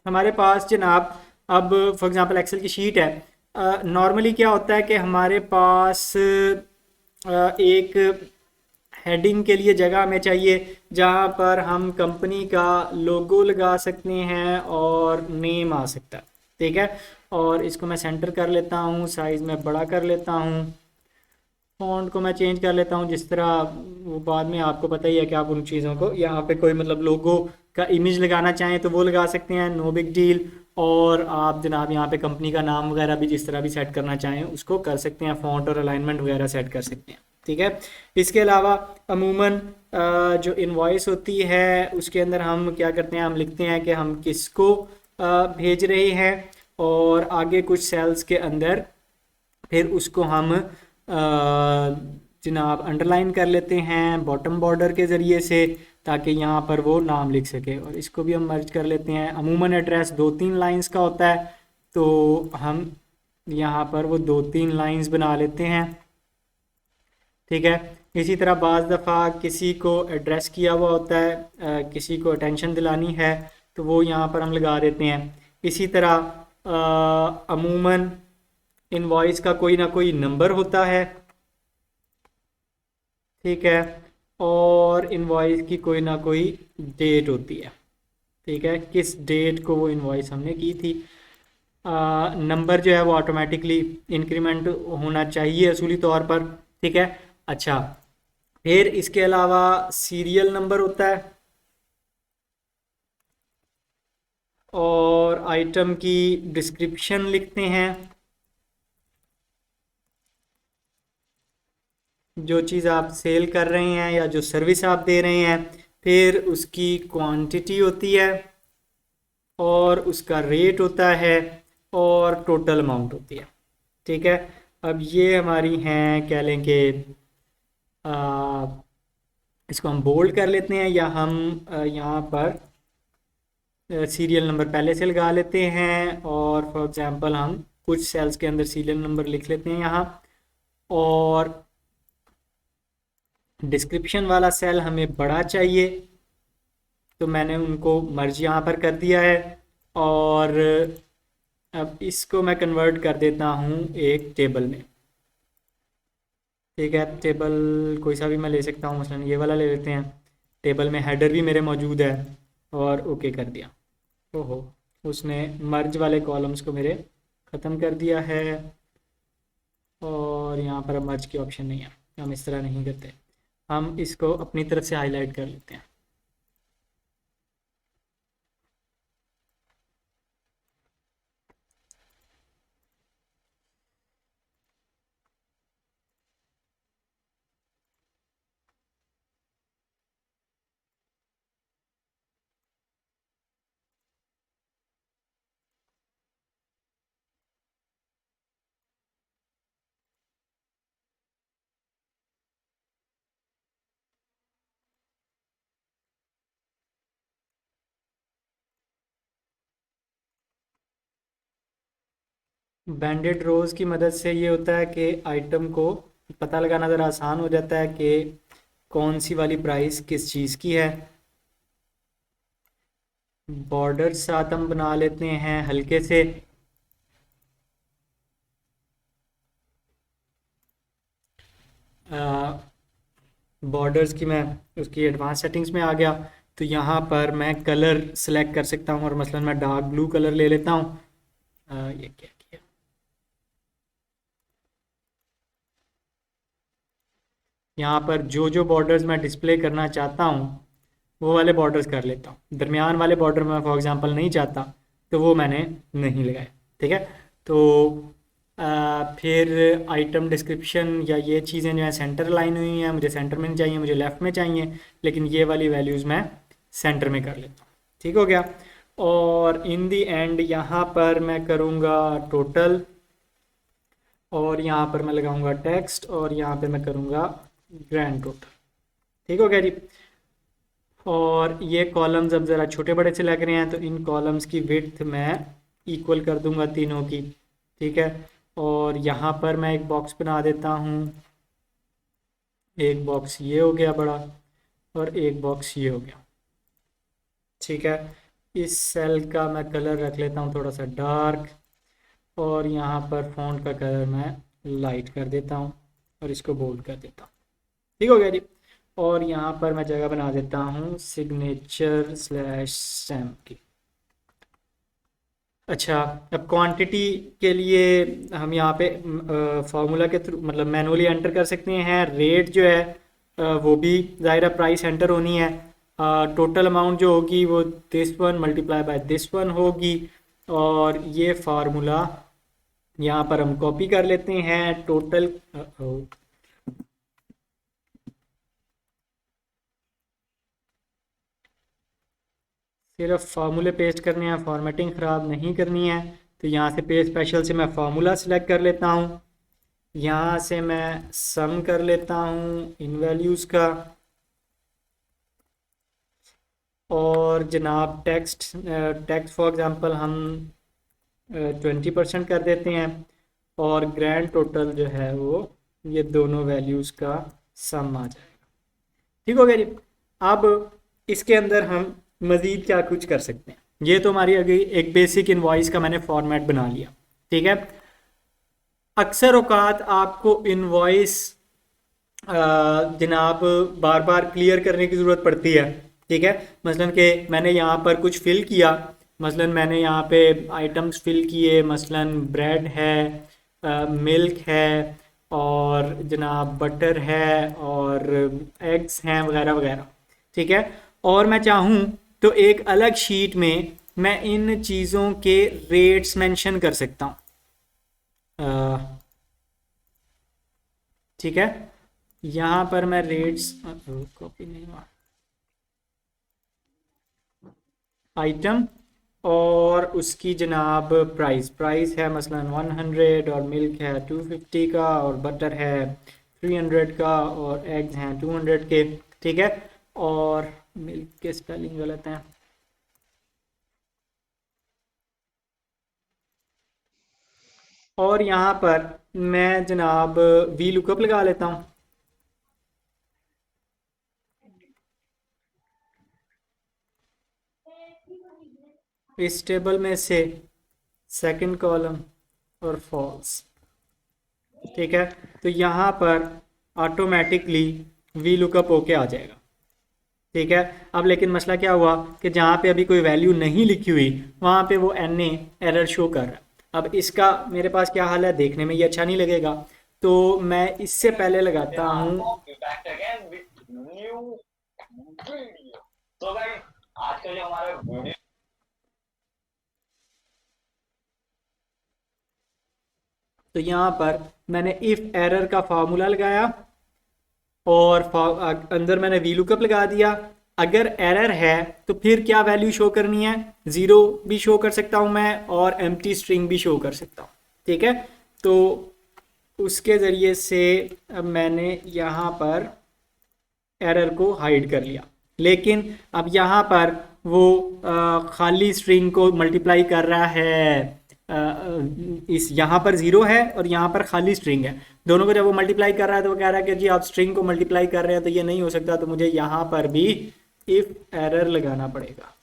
हमारे पास जनाब, अब फॉर एग्जांपल एक्सेल की शीट है। नॉर्मली क्या होता है कि हमारे पास एक हेडिंग के लिए जगह हमें चाहिए जहाँ पर हम कंपनी का लोगो लगा सकते हैं और नेम आ सकता है। ठीक है, और इसको मैं सेंटर कर लेता हूँ, साइज़ में बड़ा कर लेता हूँ, फ़ॉन्ट को मैं चेंज कर लेता हूँ जिस तरह, वो बाद में आपको पता ही है कि आप उन चीज़ों को यहाँ पे कोई मतलब लोगो का इमेज लगाना चाहें तो वो लगा सकते हैं, नो बिग डील। और आप जनाब यहाँ पे कंपनी का नाम वगैरह भी जिस तरह भी सेट करना चाहें उसको कर सकते हैं, फ़ॉन्ट और अलाइनमेंट वगैरह सेट कर सकते हैं। ठीक है, इसके अलावा अमूमन जो इनवॉइस होती है उसके अंदर हम क्या करते हैं, हम लिखते हैं कि हम किसको भेज रहे हैं, और आगे कुछ सेल्स के अंदर फिर उसको हम जनाब अंडरलाइन कर लेते हैं बॉटम बॉर्डर के ज़रिए से, ताकि यहाँ पर वो नाम लिख सके। और इसको भी हम मर्ज कर लेते हैं। अमूमन एड्रेस 2-3 लाइंस का होता है, तो हम यहाँ पर वो 2-3 लाइंस बना लेते हैं। ठीक है, इसी तरह बाज़ दफ़ा किसी को एड्रेस किया हुआ होता है, किसी को अटेंशन दिलानी है तो वो यहाँ पर हम लगा देते हैं। इसी तरह अमूमन इनवॉइस का कोई ना कोई नंबर होता है। ठीक है, और इनवॉइस की कोई ना कोई डेट होती है। ठीक है, किस डेट को वो इनवॉइस हमने की थी। नंबर जो है वो ऑटोमेटिकली इंक्रीमेंट होना चाहिए असूली तौर पर। ठीक है, अच्छा, फिर इसके अलावा सीरियल नंबर होता है, और आइटम की डिस्क्रिप्शन लिखते हैं, जो चीज़ आप सेल कर रहे हैं या जो सर्विस आप दे रहे हैं। फिर उसकी क्वांटिटी होती है, और उसका रेट होता है, और टोटल अमाउंट होती है। ठीक है, अब ये हमारी हैं, कह लें कि आ, इसको हम बोल्ड कर लेते हैं, या हम यहाँ पर सीरियल नंबर पहले से लगा लेते हैं, और फॉर एग्जांपल हम कुछ सेल्स के अंदर सीरियल नंबर लिख लेते हैं यहाँ। और डिस्क्रिप्शन वाला सेल हमें बड़ा चाहिए, तो मैंने उनको मर्ज यहाँ पर कर दिया है। और अब इसको मैं कन्वर्ट कर देता हूँ एक टेबल में। ठीक है, टेबल कोई सा भी मैं ले सकता हूँ, मसलन ये वाला ले लेते हैं। टेबल में हेडर भी मेरे मौजूद है, और ओके कर दिया। ओहो, उसने मर्ज वाले कॉलम्स को मेरे ख़त्म कर दिया है, और यहाँ पर अब मर्ज की ऑप्शन नहीं है। हम इस तरह नहीं करते, हम इसको अपनी तरफ से हाईलाइट कर लेते हैं। बैंडेड रोज़ की मदद से ये होता है कि आइटम को पता लगाना ज़रा आसान हो जाता है कि कौन सी वाली प्राइस किस चीज़ की है। बॉर्डर साथ हम बना लेते हैं हल्के से। बॉर्डर्स की मैं उसकी एडवांस सेटिंग्स में आ गया, तो यहाँ पर मैं कलर सेलेक्ट कर सकता हूँ, और मसलन मैं डार्क ब्लू कलर ले लेता हूँ। ये क्या किया, यहाँ पर जो जो बॉर्डर्स मैं डिस्प्ले करना चाहता हूँ वो वाले बॉर्डर्स कर लेता हूँ। दरमियान वाले बॉर्डर में फॉर एग्जांपल नहीं चाहता, तो वो मैंने नहीं लगाए। ठीक है, तो फिर आइटम डिस्क्रिप्शन या ये चीज़ें जो है सेंटर लाइन हुई हैं, मुझे सेंटर में नहीं चाहिए, मुझे लेफ़्ट में चाहिए, लेकिन ये वाली वैल्यूज़ मैं सेंटर में कर लेता हूँ। ठीक हो गया, और इन दी एंड यहाँ पर मैं करूँगा टोटल, और यहाँ पर मैं लगाऊंगा टेक्स्ट, और यहाँ पे मैं करूँगा ग्रैंड टोटल। ठीक हो गया जी। और ये कॉलम्स अब ज़रा छोटे बड़े से लग रहे हैं, तो इन कॉलम्स की विड्थ मैं इक्वल कर दूंगा तीनों की। ठीक है, और यहाँ पर मैं एक बॉक्स बना देता हूँ। एक बॉक्स ये हो गया बड़ा, और एक बॉक्स ये हो गया। ठीक है, इस सेल का मैं कलर रख लेता हूँ थोड़ा सा डार्क, और यहाँ पर फॉन्ट का कलर मैं लाइट कर देता हूँ और इसको बोल्ड कर देता हूँ। ठीक हो गया जी। और यहाँ पर मैं जगह बना देता हूँ सिग्नेचर स्लैश सैम की। अच्छा, अब क्वांटिटी के लिए हम यहाँ पे फार्मूला के थ्रू मतलब मैनुअली एंटर कर सकते हैं। रेट जो है वो भी ज़ाहिर प्राइस एंटर होनी है। टोटल अमाउंट जो होगी वो this one multiply by this one होगी। और ये फार्मूला यहाँ पर हम कॉपी कर लेते हैं। टोटल सिर्फ फार्मूले पेस्ट करने हैं, फॉर्मेटिंग ख़राब नहीं करनी है। तो यहाँ से पेज स्पेशल से मैं फार्मूला सेलेक्ट कर लेता हूँ। यहाँ से मैं सम कर लेता हूँ इन वैल्यूज़ का, और जनाब टेक्स्ट टेक्स्ट फॉर एग्जांपल हम 20% कर देते हैं। और ग्रैंड टोटल जो है वो ये दोनों वैल्यूज़ का सम आ जाएगा। ठीक हो गया जी। अब इसके अंदर हम मज़ीद क्या कुछ कर सकते हैं। ये तो हमारी अभी एक बेसिक इनवॉइस का मैंने फॉर्मेट बना लिया। ठीक है, अक्सर औकात आपको इनवॉइस जनाब बार बार क्लियर करने की ज़रूरत पड़ती है। ठीक है, मसलन कि मैंने यहाँ पर कुछ फिल किया, मसलन मैंने यहाँ पे आइटम्स फिल किए, मसलन ब्रेड है, मिल्क है, और जनाब बटर है, और एग्स हैं वगैरह वगैरह। ठीक है, और मैं चाहूँ तो एक अलग शीट में मैं इन चीज़ों के रेट्स मेंशन कर सकता हूँ। ठीक है, यहाँ पर मैं रेट्स कॉपी नहीं हुआ, आइटम और उसकी जनाब प्राइस प्राइस है मसलन 100, और मिल्क है 250 का, और बटर है 300 का, और एग्स हैं 200 के। ठीक है, और मिल्क के स्पेलिंग गलत हैं। और यहाँ पर मैं जनाब वी लुकअप लगा लेता हूँ। इस टेबल में से सेकंड कॉलम और फॉल्स। ठीक है, तो यहाँ पर ऑटोमेटिकली वी लुकअप होके आ जाएगा। ठीक है, अब लेकिन मसला क्या हुआ कि जहाँ पे अभी कोई वैल्यू नहीं लिखी हुई वहाँ पे वो एन ए एरर शो कर रहा है। अब इसका मेरे पास क्या हाल है, देखने में ये अच्छा नहीं लगेगा, तो मैं इससे पहले लगाता हूँ। तो भाई आज का जो हमारा वीडियो, तो यहाँ पर मैंने इफ एरर का फार्मूला लगाया, और अंदर मैंने वी लुकअप लगा दिया। अगर एरर है तो फिर क्या वैल्यू शो करनी है, ज़ीरो भी शो कर सकता हूँ मैं, और एम्प्टी स्ट्रिंग भी शो कर सकता हूँ। ठीक है, तो उसके ज़रिए से अब मैंने यहाँ पर एरर को हाइड कर लिया। लेकिन अब यहाँ पर वो खाली स्ट्रिंग को मल्टीप्लाई कर रहा है। इस यहाँ पर ज़ीरो है और यहाँ पर खाली स्ट्रिंग है, दोनों को जब वो मल्टीप्लाई कर रहा है तो वो कह रहा है कि जी आप स्ट्रिंग को मल्टीप्लाई कर रहे हैं तो ये नहीं हो सकता, तो मुझे यहाँ पर भी इफ एरर लगाना पड़ेगा।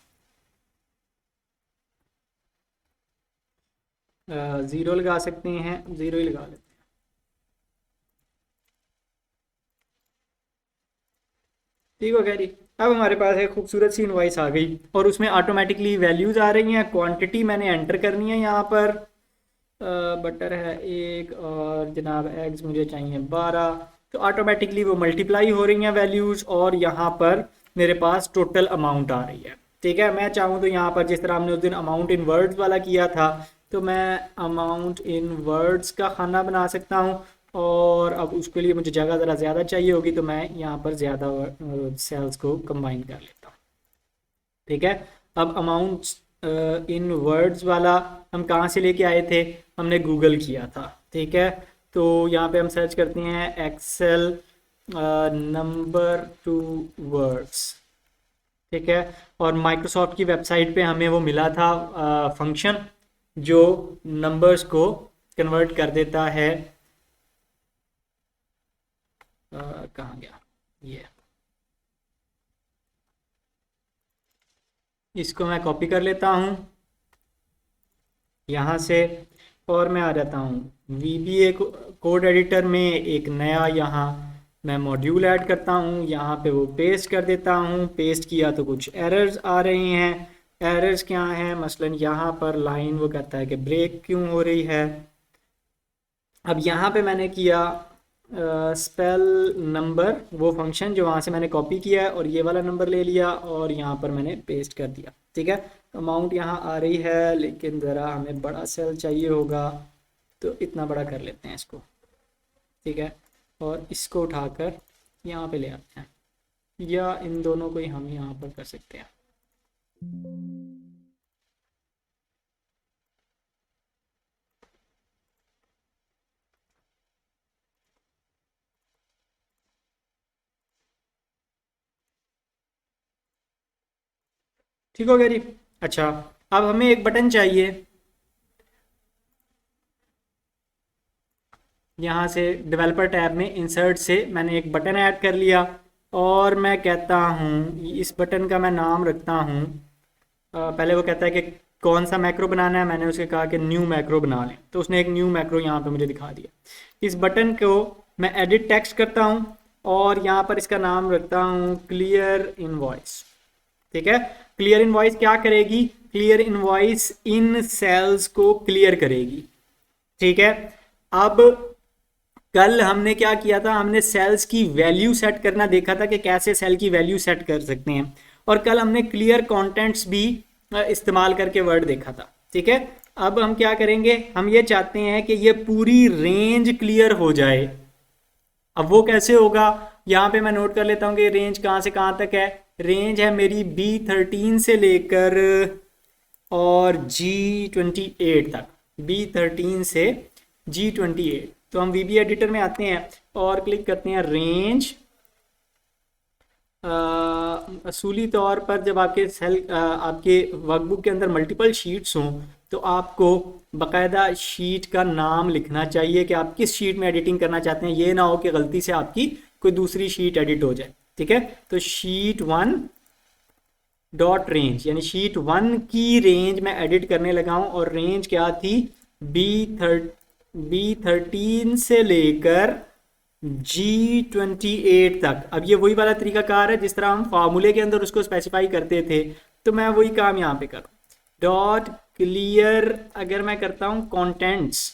ज़ीरो लगा सकते हैं, ज़ीरो ही लगा लेते हैं। ठीक हो गया जी। अब हमारे पास एक खूबसूरत सी इनवॉइस आ गई और उसमें ऑटोमेटिकली वैल्यूज़ आ रही हैं। क्वांटिटी मैंने एंटर करनी है यहाँ पर, बटर है एक, और जनाब एग्स मुझे चाहिए 12। तो ऑटोमेटिकली वो मल्टीप्लाई हो रही हैं वैल्यूज़, और यहाँ पर मेरे पास टोटल अमाउंट आ रही है। ठीक है, मैं चाहूँ तो यहाँ पर जिस तरह हमने उस दिन अमाउंट इन वर्ड्स वाला किया था, तो मैं अमाउंट इन वर्ड्स का खाना बना सकता हूँ। और अब उसके लिए मुझे जगह ज़रा ज़्यादा चाहिए होगी, तो मैं यहाँ पर ज़्यादा सेल्स को कंबाइन कर लेता हूँ। ठीक है, अब अमाउंट्स इन वर्ड्स वाला हम कहाँ से लेके आए थे, हमने गूगल किया था। ठीक है, तो यहाँ पे हम सर्च करते हैं एक्सेल नंबर टू वर्ड्स। ठीक है, और माइक्रोसॉफ्ट की वेबसाइट पे हमें वो मिला था फंक्शन जो नंबर्स को कन्वर्ट कर देता है। कहाँ गया ये, इसको मैं कॉपी कर लेता हूँ यहाँ से, और मैं आ जाता हूँ VBA कोड एडिटर में, एक नया यहाँ मैं मॉड्यूल ऐड करता हूँ, यहाँ पे वो पेस्ट कर देता हूँ। पेस्ट किया तो कुछ एरर्स आ रही हैं। एरर्स क्या हैं? मसलन यहाँ पर लाइन वो कहता है कि ब्रेक क्यों हो रही है। अब यहाँ पे मैंने किया स्पेल नंबर, वो फंक्शन जो वहाँ से मैंने कॉपी किया है, और ये वाला नंबर ले लिया और यहाँ पर मैंने पेस्ट कर दिया। ठीक है, अमाउंट यहाँ आ रही है, लेकिन ज़रा हमें बड़ा सेल चाहिए होगा, तो इतना बड़ा कर लेते हैं इसको। ठीक है, और इसको उठाकर यहाँ पे ले आते हैं, या इन दोनों को ही हम यहाँ पर कर सकते हैं। ठीक हो गया जी। अच्छा, अब हमें एक बटन चाहिए। यहाँ से डेवलपर टैब में इंसर्ट से मैंने एक बटन ऐड कर लिया, और मैं कहता हूँ इस बटन का मैं नाम रखता हूँ, पहले वो कहता है कि कौन सा मैक्रो बनाना है। मैंने उसे कहा कि न्यू मैक्रो बना लें, तो उसने एक न्यू मैक्रो यहाँ पे मुझे दिखा दिया। इस बटन को मैं एडिट टेक्स्ट करता हूँ, और यहाँ पर इसका नाम रखता हूँ क्लियर इनवॉइस। ठीक है, क्लियर इनवॉइस क्या करेगी? क्लियर इनवॉइस इन सेल्स को क्लियर करेगी। ठीक है, अब कल हमने क्या किया था? हमने सेल्स की वैल्यू सेट करना देखा था कि कैसे सेल की वैल्यू सेट कर सकते हैं, और कल हमने क्लियर कंटेंट्स भी इस्तेमाल करके वर्ड देखा था। ठीक है, अब हम क्या करेंगे? हम ये चाहते हैं कि ये पूरी रेंज क्लियर हो जाए। अब वो कैसे होगा? यहाँ पे मैं नोट कर लेता हूँ कि रेंज कहाँ से कहाँ तक है। रेंज है मेरी B13 से लेकर और G28 तक, B13 से G28। तो हम VB एडिटर में आते हैं और क्लिक करते हैं रेंज। असूली तौर पर जब आपके आपके वर्कबुक के अंदर मल्टीपल शीट्स हों, तो आपको बाकायदा शीट का नाम लिखना चाहिए कि आप किस शीट में एडिटिंग करना चाहते हैं। ये ना हो कि गलती से आपकी कोई दूसरी शीट एडिट हो जाए। ठीक है, तो शीट 1 डॉट रेंज, यानी शीट 1 की रेंज मैं एडिट करने लगा हूँ, और रेंज क्या थी? B13 से लेकर G28 तक। अब ये वही वाला तरीकाकार है जिस तरह हम फार्मूले के अंदर उसको स्पेसिफाई करते थे, तो मैं वही काम यहाँ पे करूँ। डॉट क्लियर अगर मैं करता हूँ कंटेंट्स,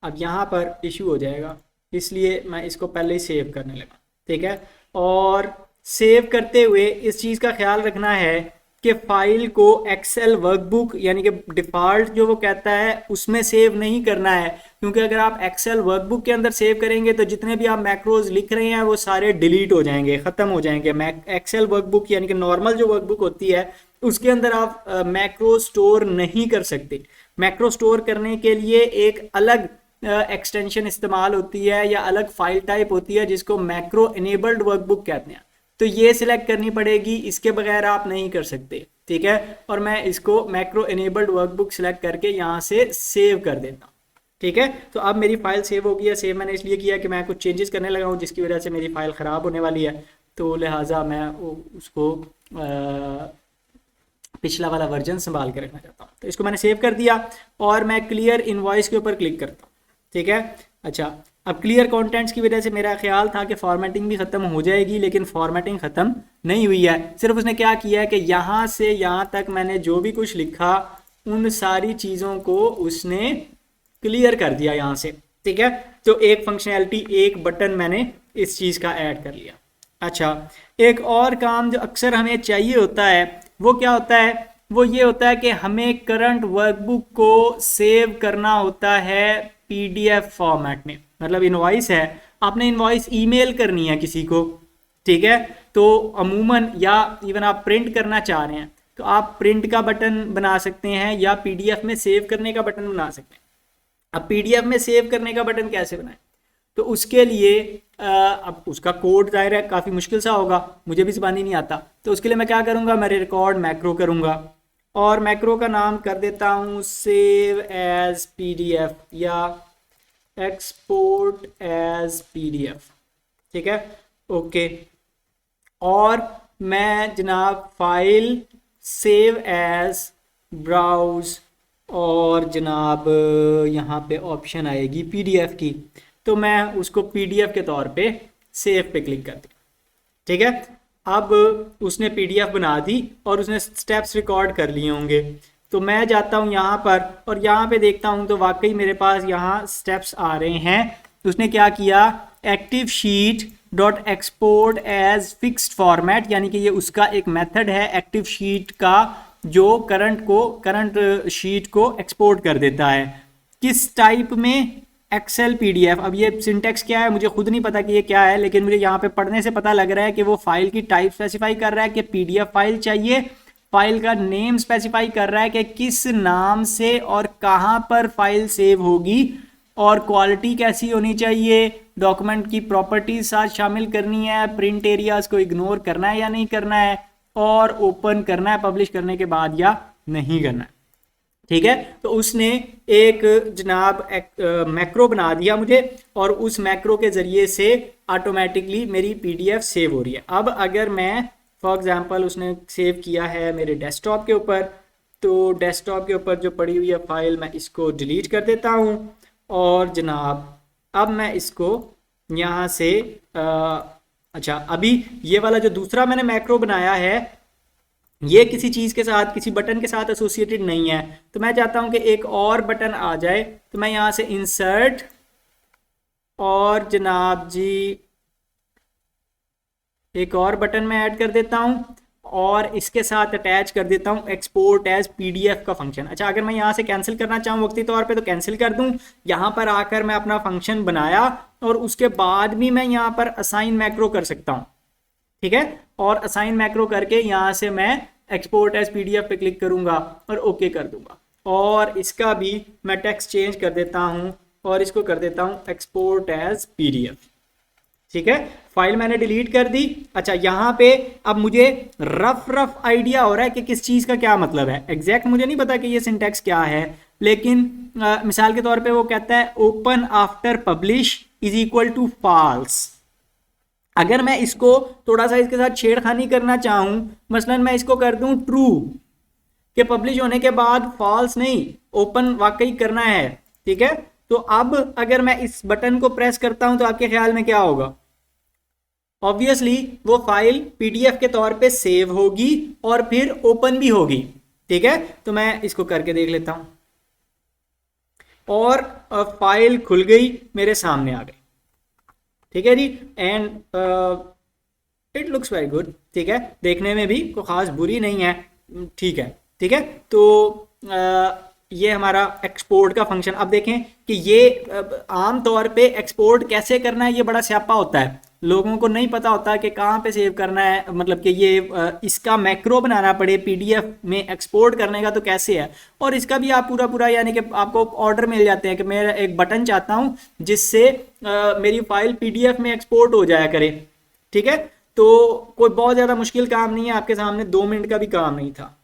अब यहाँ पर इशू हो जाएगा, इसलिए मैं इसको पहले ही सेव करने लगा। ठीक है, और सेव करते हुए इस चीज़ का ख्याल रखना है कि फाइल को एक्सेल वर्कबुक यानी कि डिफ़ॉल्ट जो वो कहता है उसमें सेव नहीं करना है, क्योंकि अगर आप एक्सेल वर्कबुक के अंदर सेव करेंगे तो जितने भी आप मैक्रोज लिख रहे हैं वो सारे डिलीट हो जाएंगे, ख़त्म हो जाएंगे। एक्सेल वर्कबुक यानी कि नॉर्मल जो वर्कबुक होती है उसके अंदर आप मैक्रो स्टोर नहीं कर सकते। मैक्रो स्टोर करने के लिए एक अलग एक्सटेंशन इस्तेमाल होती है या अलग फाइल टाइप होती है जिसको मैक्रो इनेबल्ड वर्कबुक कहते हैं, तो ये सिलेक्ट करनी पड़ेगी, इसके बगैर आप नहीं कर सकते। ठीक है, और मैं इसको मैक्रो इनेबल्ड वर्कबुक सिलेक्ट करके यहाँ से सेव कर देता हूँ। ठीक है, तो अब मेरी फाइल सेव हो गई है। सेव मैंने इसलिए किया कि मैं कुछ चेंजेस करने लगा हूँ जिसकी वजह से मेरी फाइल ख़राब होने वाली है, तो लिहाजा मैं उसको पिछला वाला वर्जन संभाल के रखना चाहता हूँ। तो इसको मैंने सेव कर दिया, और मैं क्लियर इनवॉइस के ऊपर क्लिक करता हूँ। ठीक है, अच्छा, अब क्लियर कंटेंट्स की वजह से मेरा ख्याल था कि फॉर्मेटिंग भी ख़त्म हो जाएगी, लेकिन फॉर्मेटिंग ख़त्म नहीं हुई है। सिर्फ उसने क्या किया है कि यहाँ से यहाँ तक मैंने जो भी कुछ लिखा उन सारी चीज़ों को उसने क्लियर कर दिया यहाँ से। ठीक है, तो एक फंक्शनैलिटी, एक बटन मैंने इस चीज़ का ऐड कर लिया। अच्छा, एक और काम जो अक्सर हमें चाहिए होता है वो क्या होता है? वो ये होता है कि हमें करंट वर्कबुक को सेव करना होता है PDF फॉर्मेट में। मतलब इनवॉइस है, आपने इनवॉइस ईमेल करनी है किसी को। ठीक है, तो अमूमन या इवन आप प्रिंट करना चाह रहे हैं तो आप प्रिंट का बटन बना सकते हैं या PDF में सेव करने का बटन बना सकते हैं। अब PDF में सेव करने का बटन कैसे बनाएं? तो उसके लिए अब उसका कोड जाहिर है काफ़ी मुश्किल सा होगा, मुझे भी ज़बानी नहीं आता। तो उसके लिए मैं क्या करूँगा? मैं रिकॉर्ड मैक्रो करूँगा, और मैक्रो का नाम कर देता हूँ सेव एज PDF या एक्सपोर्ट एज PDF। ठीक है, ओके, और मैं जनाब फाइल सेव एज ब्राउज और जनाब यहाँ पे ऑप्शन आएगी पीडीएफ की, तो मैं उसको पीडीएफ के तौर पे सेव पे क्लिक कर दिया। ठीक है, अब उसने पीडीएफ बना दी और उसने स्टेप्स रिकॉर्ड कर लिए होंगे। तो मैं जाता हूँ यहाँ पर और यहाँ पे देखता हूँ तो वाकई मेरे पास यहाँ स्टेप्स आ रहे हैं। उसने क्या किया, active sheet dot export as fixed format, यानी कि ये उसका एक मेथड है एक्टिव शीट का जो करंट शीट को एक्सपोर्ट कर देता है। किस टाइप में, एक्सेल पीडीएफ। अब ये सिंटेक्स क्या है मुझे खुद नहीं पता कि ये क्या है, लेकिन मुझे यहाँ पे पढ़ने से पता लग रहा है कि वो फाइल की टाइप स्पेसिफाई कर रहा है कि पीडीएफ फाइल चाहिए, फाइल का नेम स्पेसिफाई कर रहा है कि किस नाम से और कहाँ पर फाइल सेव होगी, और क्वालिटी कैसी होनी चाहिए, डॉक्यूमेंट की प्रॉपर्टीज साथ शामिल करनी है, प्रिंट एरियाज को इग्नोर करना है या नहीं करना है, और ओपन करना है पब्लिश करने के बाद या नहीं करना है। ठीक है, तो उसने एक जनाब मैक्रो बना दिया मुझे और उस मैक्रो के ज़रिए से ऑटोमेटिकली मेरी पीडीएफ सेव हो रही है। अब अगर मैं फॉर एग्जांपल उसने सेव किया है मेरे डेस्कटॉप के ऊपर, तो डेस्कटॉप के ऊपर जो पड़ी हुई है फाइल मैं इसको डिलीट कर देता हूँ और जनाब अब मैं इसको यहाँ से अच्छा, अभी ये वाला जो दूसरा मैंने मैक्रो बनाया है ये किसी चीज़ के साथ, किसी बटन के साथ एसोसिएटेड नहीं है, तो मैं चाहता हूं कि एक और बटन आ जाए, तो मैं यहां से इंसर्ट और जनाब जी एक और बटन में ऐड कर देता हूं और इसके साथ अटैच कर देता हूं एक्सपोर्ट एज पीडीएफ का फंक्शन। अच्छा, अगर मैं यहां से कैंसिल करना चाहूँ वक्ती तौर पे तो कैंसिल कर दूं, यहां पर आकर मैं अपना फंक्शन बनाया और उसके बाद भी मैं यहां पर असाइन मैक्रो कर सकता हूं। ठीक है, और असाइन मैक्रो करके यहाँ से मैं एक्सपोर्ट एज पीडीएफ पे क्लिक करूंगा और ओके कर दूंगा, और इसका भी मैं टेक्स्ट चेंज कर देता हूँ और इसको कर देता हूँ एक्सपोर्ट एज पीडीएफ। ठीक है, फाइल मैंने डिलीट कर दी। अच्छा, यहाँ पे अब मुझे रफ आइडिया हो रहा है कि किस चीज़ का क्या मतलब है, एग्जैक्ट मुझे नहीं पता कि ये सिंटेक्स क्या है, लेकिन मिसाल के तौर पे वो कहता है open after publish is equal to false. अगर मैं इसको थोड़ा सा इसके साथ छेड़खानी करना चाहूं, मसलन मैं इसको कर दूं ट्रू कि पब्लिश होने के बाद फॉल्स नहीं ओपन वाकई करना है। ठीक है, तो अब अगर मैं इस बटन को प्रेस करता हूं तो आपके ख्याल में क्या होगा, ऑब्वियसली वो फाइल पीडीएफ के तौर पे सेव होगी और फिर ओपन भी होगी। ठीक है, तो मैं इसको करके देख लेता हूं और फाइल खुल गई, मेरे सामने आ गई। ठीक है जी, and it looks very good. ठीक है, देखने में भी कोई ख़ास बुरी नहीं है। ठीक है, ठीक है, तो ये हमारा एक्सपोर्ट का फंक्शन। अब देखें कि ये आम तौर पे एक्सपोर्ट कैसे करना है ये बड़ा स्यापा होता है, लोगों को नहीं पता होता कि कहाँ पे सेव करना है, मतलब कि ये इसका मैक्रो बनाना पड़े पीडीएफ में एक्सपोर्ट करने का तो कैसे है, और इसका भी आप पूरा यानी कि आपको ऑर्डर मिल जाते हैं कि मैं एक बटन चाहता हूँ जिससे मेरी फाइल पीडीएफ में एक्सपोर्ट हो जाया करे। ठीक है, तो कोई बहुत ज़्यादा मुश्किल काम नहीं है, आपके सामने 2 मिनट का भी काम नहीं था।